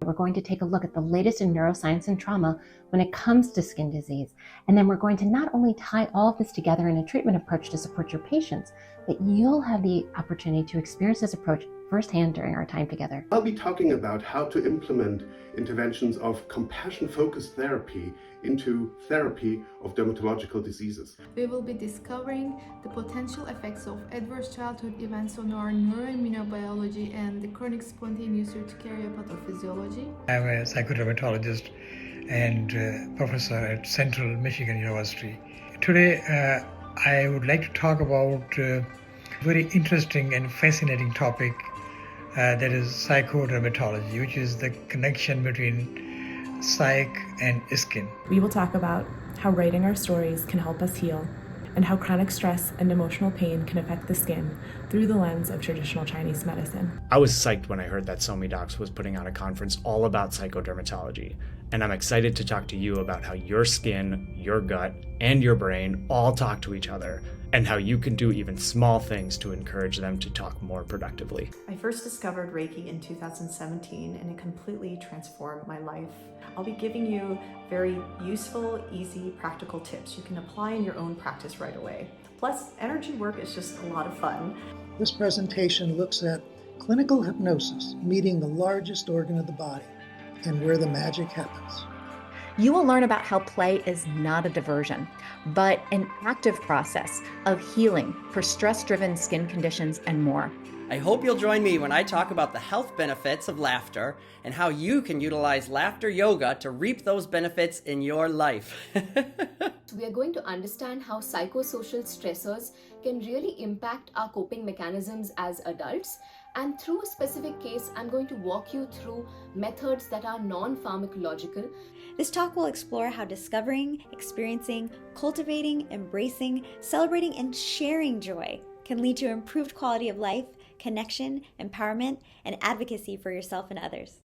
we're going to take a look at the latest in neuroscience and trauma when it comes to skin disease. And then we're going to not only tie all of this together in a treatment approach to support your patients, but you'll have the opportunity to experience this approach firsthand during our time together. I'll be talking about how to implement interventions of compassion-focused therapy into therapy of dermatological diseases. We will be discovering the potential effects of adverse childhood events on our neuroimmunobiology and the chronic spontaneous urticaria pathophysiology. I'm a psychodermatologist and professor at Central Michigan University. Today, I would like to talk about a very interesting and fascinating topic that is psychodermatology, which is the connection between psych and skin. We will talk about how writing our stories can help us heal, and how chronic stress and emotional pain can affect the skin through the lens of traditional Chinese medicine. I was psyched when I heard that SoMeDocs was putting on a conference all about psychodermatology, and I'm excited to talk to you about how your skin, your gut, and your brain all talk to each other, and how you can do even small things to encourage them to talk more productively. I first discovered Reiki in 2017 and it completely transformed my life. I'll be giving you very useful, easy, practical tips you can apply in your own practice right away. Plus, energy work is just a lot of fun. This presentation looks at clinical hypnosis, meeting the largest organ of the body and where the magic happens. You will learn about how play is not a diversion, but an active process of healing for stress-driven skin conditions and more. I hope you'll join me when I talk about the health benefits of laughter and how you can utilize laughter yoga to reap those benefits in your life. We are going to understand how psychosocial stressors can really impact our coping mechanisms as adults. And through a specific case, I'm going to walk you through methods that are non-pharmacological. This talk will explore how discovering, experiencing, cultivating, embracing, celebrating, and sharing joy can lead to improved quality of life, connection, empowerment, and advocacy for yourself and others.